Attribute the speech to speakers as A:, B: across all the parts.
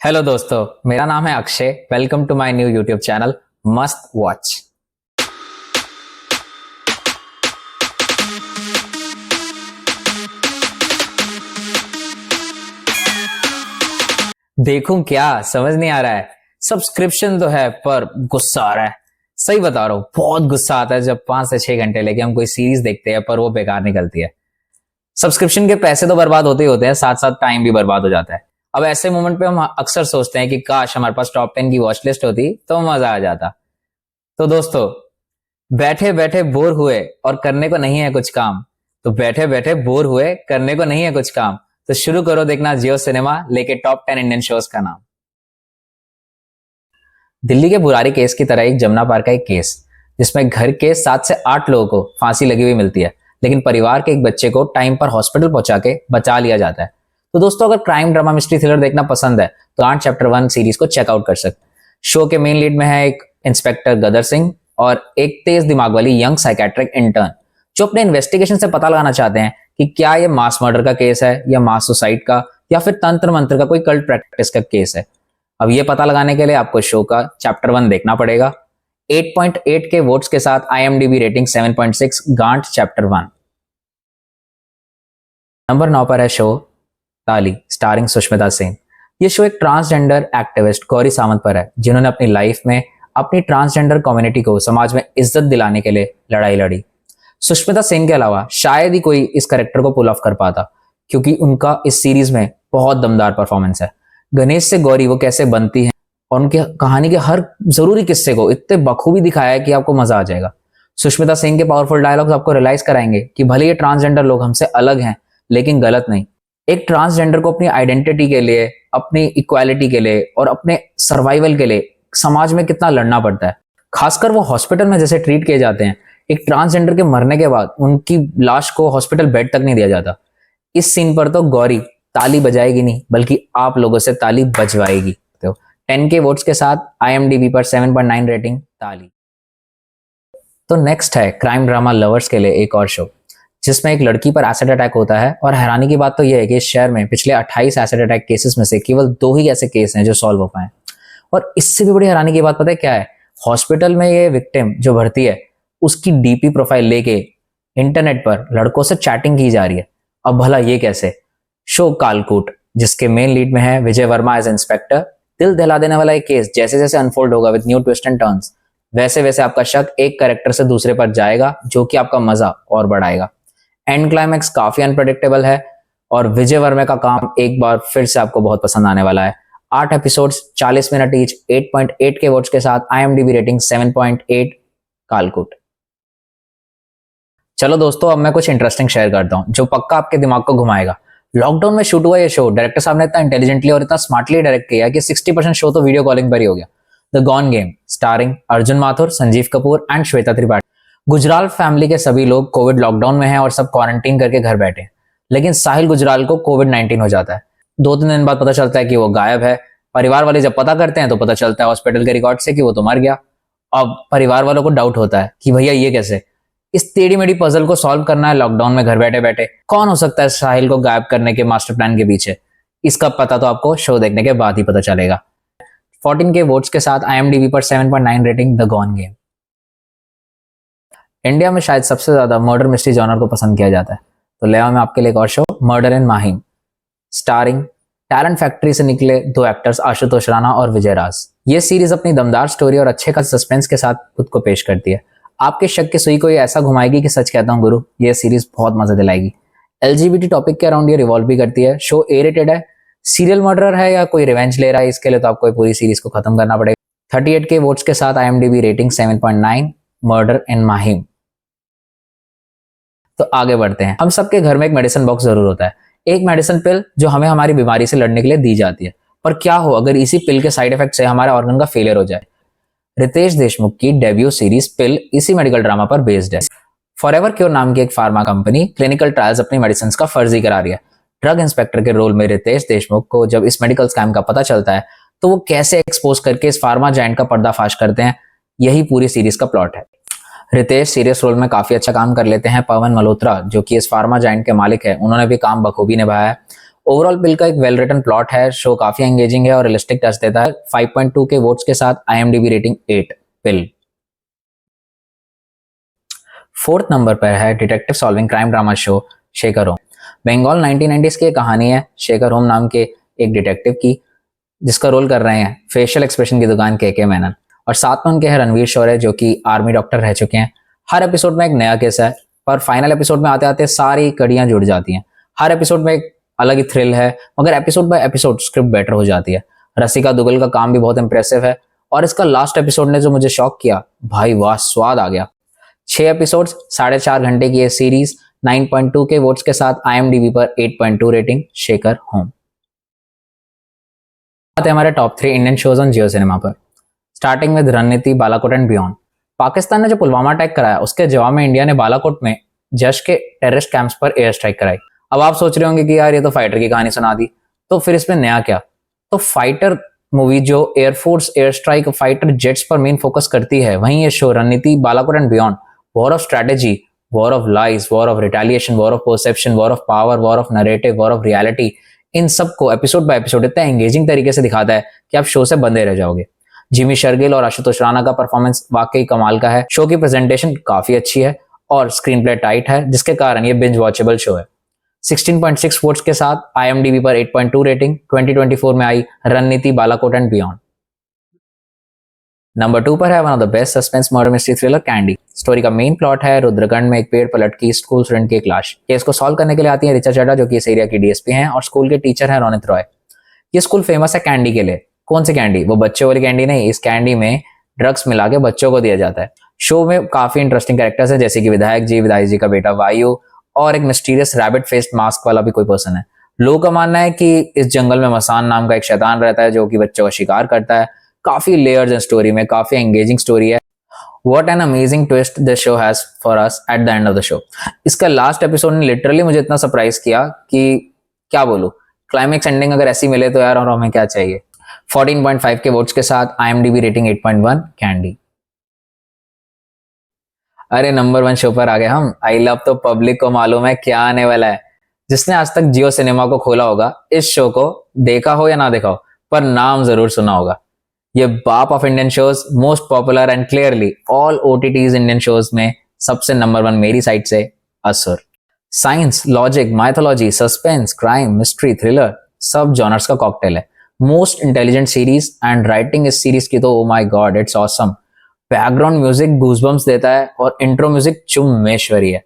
A: Hello दोस्तों, मेरा नाम है Akshay. Welcome to my new YouTube channel must watch. देखूं क्या समझ नहीं आ रहा है। सब्सक्रिप्शन तो है पर गुस्सा आ रहा है। सही बता रहा हूं, बहुत गुस्सा आता है जब 5 से 6 घंटे लेके हम कोई सीरीज देखते हैं पर वो बेकार निकलती है। सब्सक्रिप्शन के पैसे तो बर्बाद होते ही होते हैं, साथ साथ टाइम भी बर्बाद हो जाता है। अब ऐसे मोमेंट पे हम अक्सर सोचते हैं कि काश हमारे पास टॉप 10 की वॉच लिस्ट होती तो मजा आ जाता। तो दोस्तों, बैठे बैठे बोर हुए और करने को नहीं है कुछ काम, तो बैठे बैठे बोर हुए करने को नहीं है कुछ काम, तो शुरू करो देखना जियो सिनेमा लेके टॉप 10 इंडियन शोज का नाम। दिल्ली के बुरारी केस की तरह एक जमुना पार का एक केस, जिसमें घर के 7 से 8 लोगों को फांसी लगी हुई मिलती है, लेकिन परिवार के एक बच्चे को टाइम पर हॉस्पिटल पहुंचा के बचा लिया जाता है। तो दोस्तों, अगर क्राइम ड्रामा मिस्ट्री थ्रिलर देखना पसंद है तो आर्ट चैप्टर 1 सीरीज को चेकआउट कर सकते। शो के मेन लीड में है एक इंस्पेक्टर गदर सिंह और एक तेज दिमाग वाली यंग साइकेट्रिक इंटर्न, जो अपने इन्वेस्टिगेशन से पता लगाना चाहते हैं कि क्या ये मास मर्डर का केस है या मास सुसाइड का या फिर तंत्र मंत्र का कोई कल्ट प्रैक्टिस का केस है। अब ये पता लगाने के लिए आपको शो का चैप्टर 1 देखना पड़ेगा। 8.8 के वोट्स के साथ IMDb रेटिंग 7.6, गांठ चैप्टर 1। नंबर 9 पर है शो ताली स्टारिंग सुष्मिता सेन। ये शो एक ट्रांसजेंडर एक्टिविस्ट गौरी सावंत पर है, जिन्होंने अपनी लाइफ में अपनी ट्रांसजेंडर कम्युनिटी को समाज में इज्जत दिलाने के लिए लड़ाई लड़ी। सुष्मिता सेन के अलावा शायद ही कोई इस कैरेक्टर को पुल ऑफ कर पाता, क्योंकि उनका इस सीरीज में बहुत दमदार परफॉर्मेंस है। गणेश से गौरी वो कैसे बनती है और उनकी कहानी के हर जरूरी किस्से को इतने बखूबी दिखाया है कि आपको मजा आ जाएगा। सुष्मिता सिंह के पावरफुल डायलॉग्स आपको रियलाइज कराएंगे कि भले ये ट्रांसजेंडर लोग हमसे अलग हैं, लेकिन गलत नहीं। एक ट्रांसजेंडर को अपनी आइडेंटिटी के लिए, अपनी इक्वालिटी के लिए और अपने सर्वाइवल के लिए समाज में कितना लड़ना पड़ता है। खासकर वो हॉस्पिटल में जैसे ट्रीट किए जाते हैं। एक ट्रांसजेंडर के मरने के बाद उनकी लाश को हॉस्पिटल बेड तक नहीं दिया जाता। इस सीन पर तो गौरी ताली बजाएगी नहीं, बल्कि आप लोगों से ताली बजवाएगी। तो 10 के वोट्स के साथ IMDb पर 7.9 रेटिंग ताली। तो नेक्स्ट है क्राइम ड्रामा लवर्स के लिए एक और शो, जिसमें एक लड़की पर एसिड अटैक होता है। और हैरानी की बात तो यह है कि इस शहर में पिछले 28 एसिड अटैक केसेस में से केवल 2 ही ऐसे केस हैं जो सॉल्व हो पाए। और इससे भी बड़ी हैरानी की बात पता है क्या है? हॉस्पिटल में ये विक्टिम जो भर्ती है, उसकी DP प्रोफाइल लेके इंटरनेट पर लड़कों से चैटिंग की जा रही है। अब भला ये कैसे? शो कालकूट, जिसके मेन लीड में है विजय वर्मा एज इंस्पेक्टर। दिल दहला देने वाला एक केस जैसे जैसे अनफोल्ड होगा with new twist and turns, वैसे वैसे आपका शक एक कैरेक्टर से दूसरे पर जाएगा, जो कि आपका मजा और बढ़ाएगा। एंड क्लाइमैक्स काफी अनप्रेडिक्टेबल है और विजय वर्मा का काम एक बार फिर से आपको बहुत पसंद आने वाला है। 8 एपिसोड्स 40 मिनट ईच, 8.8 के वोट्स के साथ IMDb रेटिंग 7.8 कालकूट। चलो दोस्तों, अब मैं कुछ इंटरेस्टिंग शेयर करता हूं जो पक्का आपके दिमाग को घुमाएगा। लॉकडाउन में शूट हुआ ये शो डायरेक्टर साहब ने इतना इंटेलिजेंटली और इतना स्मार्टली डायरेक्ट किया कि 60% शो तो वीडियो कॉलिंग पर ही हो गया। The gone game starring Arjun Mathur, Sanjeev Kapoor and Shweta Tripathi. Gujral family के सभी लोग कोविड लॉकडाउन में हैं और सब क्वारंटीन करके घर बैठे हैं, लेकिन साहिल गुजराल को COVID-19 हो जाता है। 2-3 दिन बाद पता चलता है कि वो गायब है। परिवार वाले जब पता करते हैं तो पता चलता है हॉस्पिटल के रिकॉर्ड से कि वो तो मर गया। अब परिवार वालों को डाउट होता है कि भैया ये कैसे? इस टेढ़ी मेढ़ी पजल को सॉल्व करना है लॉकडाउन में घर बैठे बैठे। कौन हो सकता है साहिल को गायब करने के मास्टर प्लान के पीछे? इसका पता तो आपको शो देखने के बाद ही पता चलेगा। 14 के वोट्स के साथ IMDb पर 7.9 rating the gone game. India में शायद सबसे ज्यादा मर्डर मिस्ट्री जॉनर को पसंद किया जाता है, तो ले आओ मैं आपके लिए एक और शो, मर्डर इन माहिम, स्टारिंग टैलेंट फैक्ट्री से निकले 2 एक्टर्स आशुतोष राणा और विजय राज। ये सीरीज अपनी दमदार स्टोरी और अच्छे खासे सस्पेंस के साथ खुद को पेश करती है। आपके शक की सुई को ये ऐसा घुमाएगी कि सच कहता हूं गुरु, ये सीरीज बहुत मजा दिलाएगी। LGBT टॉपिक के अराउंड ये रिवॉल्व भी करती है। शो A-rated है। सीरियल मर्डरर है या कोई रिवेंज ले रहा है, इसके लिए तो आपको पूरी सीरीज को खत्म करना पड़ेगा। 38 के वोट्स के साथ IMDb रेटिंग 7.9 मर्डर इन माहिम। तो आगे बढ़ते हैं। हम सबके घर में एक मेडिसिन बॉक्स जरूर होता है, एक मेडिसिन पिल जो हमें हमारी बीमारी से लड़ने के लिए दी जाती है। पर क्या हो अगर इसी पिल के साइड इफेक्ट से हमारे ऑर्गन का फेलियर हो जाए? रितेश देशमुख की डेब्यू सीरीज पिल इसी मेडिकल ड्रामा पर बेस्ड है। फॉरएवर क्योर नाम की एक फार्मा कंपनी क्लिनिकल ट्रायल्स अपनी मेडिसिन का फर्जी करा रही है। ड्रग इंस्पेक्टर के रोल में रितेश देशमुख को जब इस मेडिकल स्कैम का पता चलता है तो वो कैसे एक्सपोज करके इस फार्मा जायंट का पर्दाफाश करते हैं, यही पूरी सीरीज का प्लॉट है। रितेश सीरियस रोल में काफी अच्छा काम कर लेते हैं। पवन मल्होत्रा जो कि इस फार्मा जायंट के मालिक है, उन्होंने भी काम बखूबी निभाया है। ओवरऑल पिल का एक वेल रिटन प्लॉट है, शो काफी एंगेजिंग है और रियलिस्टिक टच देता है। 5.2 के वोट्स के साथ IMDb रेटिंग 8। पिल। फोर्थ नंबर पर है detective solving crime drama show Shekhar Home. Bengal 1990s की एक कहानी है शेखर होम नाम के एक डिटेक्टिव की, जिसका रोल कर रहे हैं फेशियल एक्सप्रेशन की दुकान के मेनन, और साथ में उनके हैं रणवीर शौर्य जो कि आर्मी डॉक्टर रह चुके हैं। हर एपिसोड में एक नया केस है, पर फाइनल एपिसोड में आते आते सारी कड़ियां जुड़ जाती हैं। हर एपिसोड में एक अलग ही थ्रिल है, मगर episode by episode script better हो जाती है। रसिका दुगल का काम भी बहुत इंप्रेसिव है, और इसका लास्ट एपिसोड ने जो मुझे शॉक किया, भाई वाह स्वाद आ गया। 6 एपिसोड्स, 4.5 घंटे की ये सीरीज, 9.2 के वोट्स के साथ IMDb पर 8.2 रेटिंग शेखर होम। आते हैं हमारे top 3 Indian shows on Jio cinema पर। स्टार्टिंग विद रणनीति, बालाकोट एंड बियॉन्ड। पाकिस्तान ने जो पुलवामा अटैक कराया, उसके जवाब में इंडिया ने बालाकोट में जश के टेररिस्ट कैंप्स पर एयर स्ट्राइक कराई। अब आप सोच रहे होंगे कि यार ये तो फाइटर की कहानी सुना दी, तो फिर इसमें नया क्या? तो फाइटर मूवी जो air force air strike fighter jets पर मेन फोकस करती है, वहीं ये show Ranneeti, Balakot and beyond war of strategy, war of lies, war of retaliation, war of perception, war of power, war of narrative, war of reality, इन सबको episode by episode इतना engaging तरीके से दिखाता है कि आप शो से बंधे रह जाओगे। जिमी शर्गिल और आशुतोष राणा का परफॉर्मेंस वाकई कमाल का है। शो की प्रेजेंटेशन काफी अच्छी है और स्क्रीन प्ले टाइट है, जिसके कारण ये बिंज वॉचेबल शो है। 16.6 वोट्स के साथ IMDb पर 8.2 रेटिंग 2024 में आई रणनीति, बालाकोट एंड बियॉन्ड। नंबर 2 पर है one of the best suspense murder mystery thriller candy. Story का मेन प्लॉट है रुद्रगढ़ में एक पेड़ पर लटकी स्कूल स्टूडेंट की एक लाश। केस को सॉल्व करने के लिए आती है ऋचा चड्ढा जो कि इस एरिया की DSP हैं, और स्कूल के टीचर हैं रोनित रॉय। ये स्कूल फेमस है कैंडी के लिए। कौन सी कैंडी? वो बच्चों वाली कैंडी नहीं, इस कैंडी में ड्रग्स मिला के बच्चों को दिया जाता है। शो में काफी इंटरेस्टिंग कैरेक्टर्स हैं, जैसे कि विधायक जी का बेटा वायु, और एक मिस्टीरियस रैबिट फेस्ड मास्क वाला भी कोई पर्सन है। लोगों का मानना है कि इस जंगल में मसान नाम का एक शैतान रहता है जो कि बच्चों का शिकार करता है। काफी लेयर्स हैं स्टोरी में, काफी एंगेजिंग स्टोरी है। What an amazing twist this show has for us at the end of the show। इसका लास्ट एपिसोड ने लिटरली मुझे इतना सरप्राइज किया कि क्या बोलूं। क्लाइमेक्स एंडिंग अगर ऐसी मिले तो यार और हमें क्या चाहिए। 14.5 के वोट्स के साथ IMDb रेटिंग 8.1 कैंडी। अरे नंबर 1 शो पर आ गए हम। आई लव तो पब्लिक को मालूम है क्या आने वाला है। जिसने आज तक जियो सिनेमा को खोला होगा, इस शो को देखा हो या ना देखा हो, पर नाम जरूर सुना होगा। ये बाप of Indian shows, most popular and clearly all OTTs Indian shows में सबसे नंबर 1 मेरी साइड से असुर। Science, logic, mythology, suspense, crime, mystery, thriller, सब जॉनर्स का कॉकटेल है। Most intelligent series and writing इस सीरीज की तो oh my God it's awesome. Background music goosebumps देता है और इंट्रो म्यूजिक चुम्मेश्वरी है।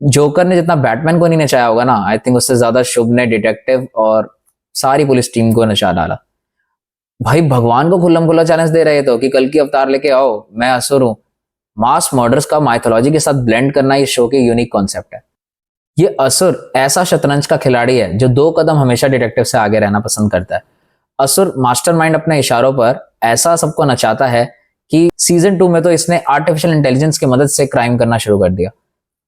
A: जोकर ने जितना बैटमैन को नहीं नचाया होगा ना, आई थिंक उससे ज्यादा शुभ ने डिटेक्टिव और सारी पुलिस टीम को नचा डाला। भाई भगवान को खुल्लम खुल्ला चैलेंज दे रहे तो कि कल की अवतार लेके आओ, मैं असुर हूं। मास मर्डर्स का माइथोलॉजी के साथ ब्लेंड करना इस शो के यूनिक कॉन्सेप्ट है। ये असुर ऐसा शतरंज का खिलाड़ी है जो 2 कदम हमेशा डिटेक्टिव से आगे रहना पसंद करता है। असुर मास्टरमाइंड अपने इशारों पर ऐसा सबको नचाता है कि सीजन 2 में तो इसने आर्टिफिशियल इंटेलिजेंस की मदद से क्राइम करना शुरू कर दिया।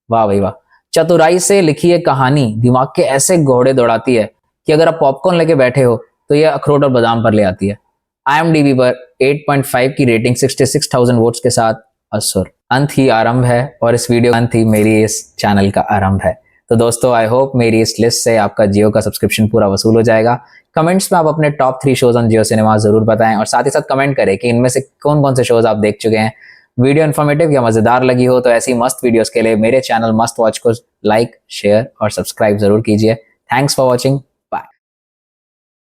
A: वाह भाई वाह। चतुराई से लिखी ये कहानी दिमाग के ऐसे घोड़े दौड़ाती है कि अगर आप पॉपकॉर्न लेके बैठे हो तो ये अखरोट और बादाम पर ले आती है। IMDb पर 8.5 की रेटिंग 66,000 वोट्स के साथ असुर। अंत ही आरंभ है, और इस वीडियो अंत ही मेरी इस चैनल का आरंभ है। तो दोस्तों आई होप मेरी इस लिस्ट से आपका जियो का सब्सक्रिप्शन पूरा वसूल हो जाएगा। कमेंट्स में आप अपने top 3 shows on Jio cinema जरूर बताएं, और साथ ही साथ कमेंट करें कि इनमें से कौन कौन से शोज आप देख चुके हैं। वीडियो इन्फॉर्मेटिव या मजेदार लगी हो तो ऐसी मस्त वीडियोस के लिए मेरे चैनल मस्ट वॉच को लाइक, शेयर और सब्सक्राइब जरूर कीजिए। Thanks for watching.